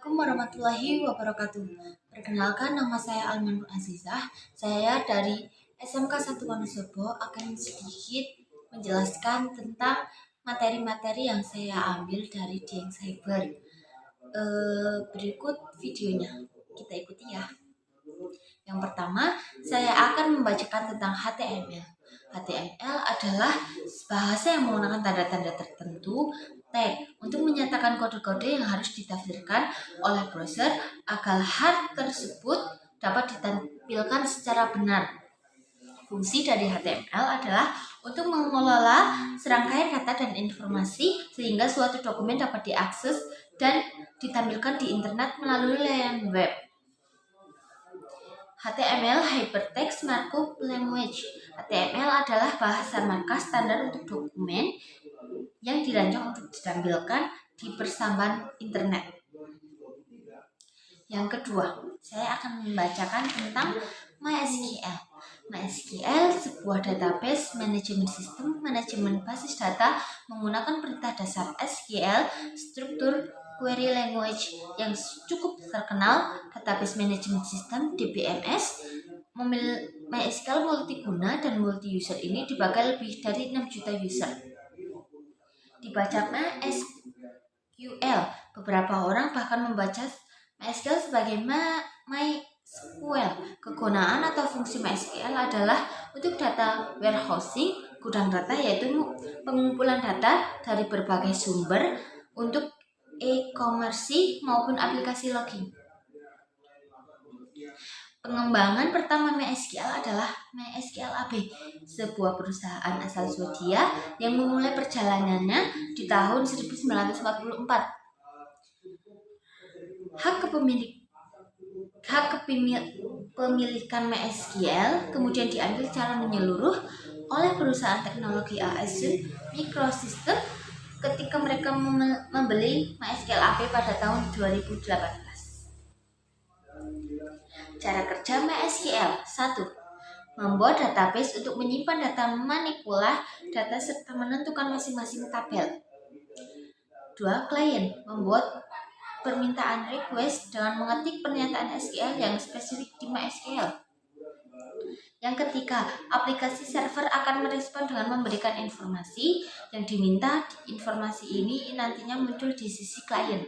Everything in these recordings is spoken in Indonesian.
Assalamualaikum warahmatullahi wabarakatuh. Perkenalkan, nama saya Alman Azizah. Saya dari SMK 1 Wonosobo akan sedikit menjelaskan tentang materi-materi yang saya ambil dari Dieng Cyber. Berikut videonya, kita ikuti ya. Yang pertama, saya akan membacakan tentang HTML. HTML adalah bahasa yang menggunakan tanda-tanda tertentu tag untuk menyatakan kode-kode yang harus ditafsirkan oleh browser agar hal tersebut dapat ditampilkan secara benar. Fungsi dari HTML adalah untuk mengelola serangkaian data dan informasi sehingga suatu dokumen dapat diakses dan ditampilkan di internet melalui layanan web. HTML Hypertext Markup Language. HTML adalah bahasa markup standar untuk dokumen yang dirancang untuk ditampilkan di persamaan internet. Yang kedua, saya akan membacakan tentang MySQL. MySQL sebuah database manajemen sistem manajemen basis data menggunakan perintah dasar SQL, struktur query language yang cukup terkenal. Database management system (DBMS) MySQL multiguna dan multi-user ini dipakai lebih dari 6 juta user. Dibaca MySQL, beberapa orang bahkan membaca MySQL sebagai MySQL. Kegunaan atau fungsi MySQL adalah untuk data warehousing, gudang data, yaitu pengumpulan data dari berbagai sumber untuk e-commerce maupun aplikasi login. Pengembangan pertama MySQL adalah MySQL AB, sebuah perusahaan asal Swedia yang memulai perjalanannya di tahun 1944. Kepemilikan MySQL kemudian diambil secara menyeluruh oleh perusahaan teknologi ASUS Microsystem ketika mereka membeli MySQL AB pada tahun 2018. Cara kerja MySQL: 1. Membuat database untuk menyimpan data, manipulasi data, serta menentukan masing-masing tabel. 2. Klien: membuat permintaan request dengan mengetik pernyataan SQL yang spesifik di MySQL. Yang ketiga, aplikasi server akan merespon dengan memberikan informasi yang diminta. Informasi ini nantinya muncul di sisi klien.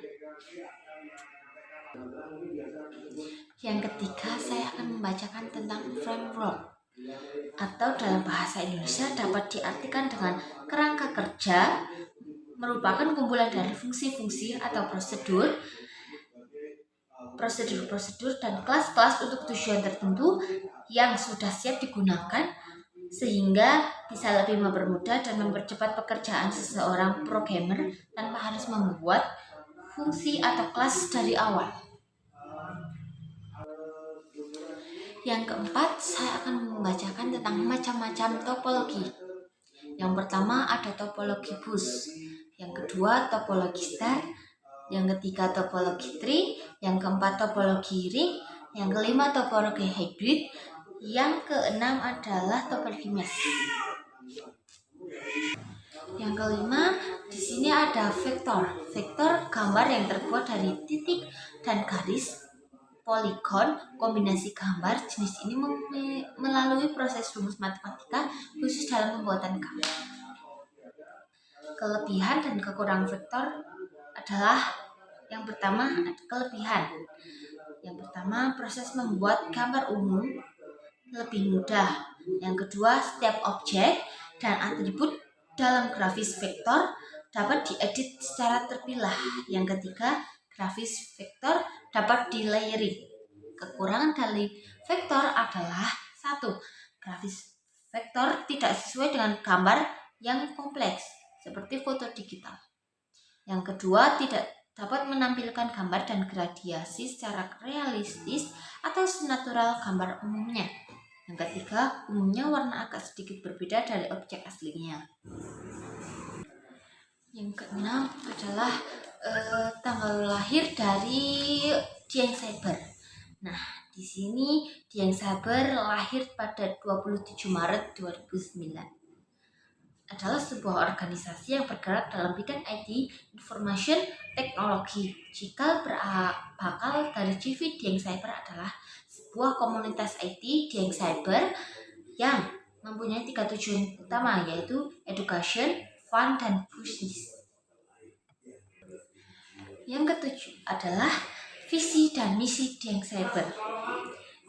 Yang ketiga, saya akan membacakan tentang framework, atau dalam bahasa Indonesia dapat diartikan dengan kerangka kerja, merupakan kumpulan dari fungsi-fungsi atau prosedur dan kelas-kelas untuk tujuan tertentu yang sudah siap digunakan sehingga bisa lebih mempermudah dan mempercepat pekerjaan seseorang programmer tanpa harus membuat fungsi atau kelas dari awal. Yang keempat, saya akan membacakan tentang macam-macam topologi. Yang pertama ada topologi bus, yang kedua topologi star, yang ketiga topologi tree, yang keempat topologi ring, yang kelima topologi hybrid, yang keenam adalah topologi mesh. Yang kelima, di sini ada vektor. Vektor gambar yang terbuat dari titik dan garis. Poligon, kombinasi gambar. Jenis ini melalui proses rumus matematika khusus dalam pembuatan gambar. Kelebihan dan kekurangan vektor adalah: yang pertama, kelebihan. Yang pertama, proses membuat gambar umum lebih mudah. Yang kedua, setiap objek dan atribut dalam grafis vektor dapat diedit secara terpilah. Yang ketiga, grafis vektor dapat di-layering. Kekurangan dari vektor adalah: 1. Grafis vektor tidak sesuai dengan gambar yang kompleks seperti foto digital. Yang kedua, tidak dapat menampilkan gambar dan gradiasi secara realistis atau senatural gambar umumnya. Yang ketiga, umumnya warna agak sedikit berbeda dari objek aslinya. Yang keenam adalah tanggal lahir dari Dieng Cyber. Nah, di sini Dieng Cyber lahir pada 27 Maret 2009. adalah sebuah organisasi yang bergerak dalam bidang IT, Information Technology. Cikal bakal dari CV Dieng Cyber adalah sebuah komunitas IT Dieng Cyber yang mempunyai 3 tujuan utama, yaitu education, fun, dan business. Yang ketujuh adalah visi dan misi Dieng Cyber.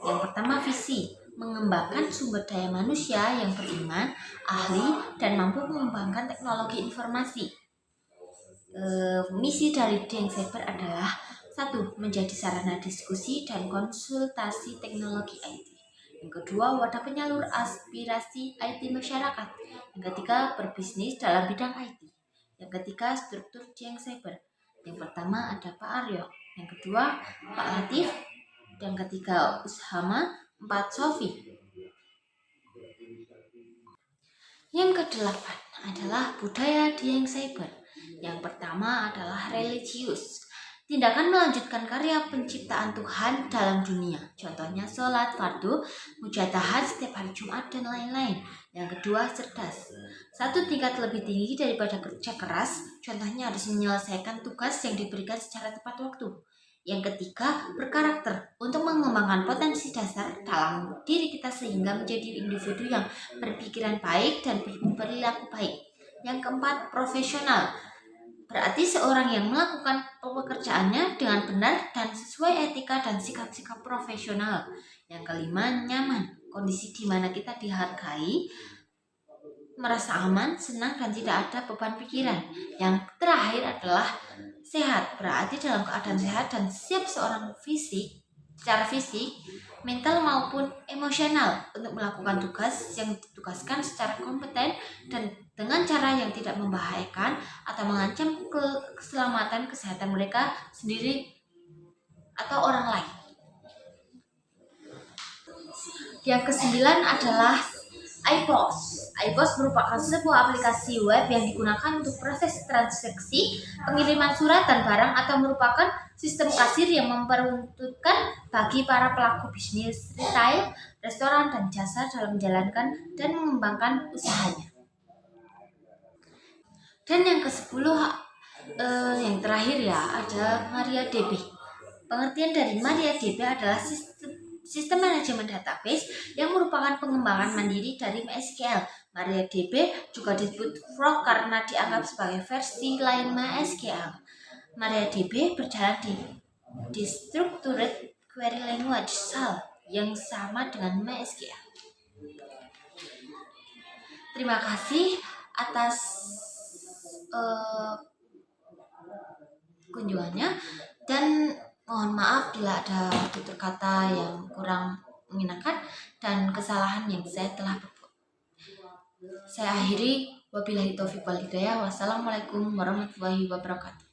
Yang pertama, visi mengembangkan sumber daya manusia yang beriman, ahli, dan mampu mengembangkan teknologi informasi. Misi dari Dieng Cyber adalah 1. Menjadi sarana diskusi dan konsultasi teknologi IT. Yang kedua, wadah penyalur aspirasi IT masyarakat. Yang ketiga, berbisnis dalam bidang IT. Yang ketiga, struktur Dieng Cyber. Yang pertama ada Pak Aryo, yang kedua Pak Latif, yang ketiga Ushama, 4 Sofi. Yang kedelapan adalah budaya Dieng Cyber. Yang pertama adalah religius. Tindakan melanjutkan karya penciptaan Tuhan dalam dunia. Contohnya sholat fardu, mujatahat setiap hari Jumat, dan lain-lain. Yang kedua, cerdas. 1 tingkat lebih tinggi daripada kerja keras. Contohnya harus menyelesaikan tugas yang diberikan secara tepat waktu. Yang ketiga, berkarakter untuk mengembangkan potensi dasar dalam diri kita sehingga menjadi individu yang berpikiran baik dan berperilaku baik. Yang keempat, profesional. Berarti seorang yang melakukan pekerjaannya dengan benar dan sesuai etika dan sikap-sikap profesional. Yang kelima, nyaman. Kondisi di mana kita dihargai, merasa aman, senang, dan tidak ada beban pikiran. Yang terakhir adalah sehat. Berarti dalam keadaan sehat dan siap seorang secara fisik, mental maupun emosional untuk melakukan tugas yang ditugaskan secara kompeten dan dengan cara yang tidak membahayakan atau mengancam keselamatan kesehatan mereka sendiri atau orang lain. Yang kesembilan adalah iPOS. iPOS merupakan sebuah aplikasi web yang digunakan untuk proses transaksi, pengiriman surat dan barang, atau merupakan sistem kasir yang memperuntukkan bagi para pelaku bisnis retail, restoran, dan jasa dalam menjalankan dan mengembangkan usahanya. Dan yang ke-10, yang terakhir ya, ada MariaDB. Pengertian dari MariaDB adalah sistem manajemen database yang merupakan pengembangan mandiri dari MySQL. MariaDB juga disebut Frog karena dianggap sebagai versi lain MySQL. MariaDB berjalan di Distributed Query Language SQL yang sama dengan MySQL. Terima kasih atas kunjungannya, dan mohon maaf bila ada tutur kata yang kurang mengenakan dan kesalahan yang saya telah berbuat. Saya akhiri, wabillahi taufiq wal hidayah. Wassalamualaikum warahmatullahi wabarakatuh.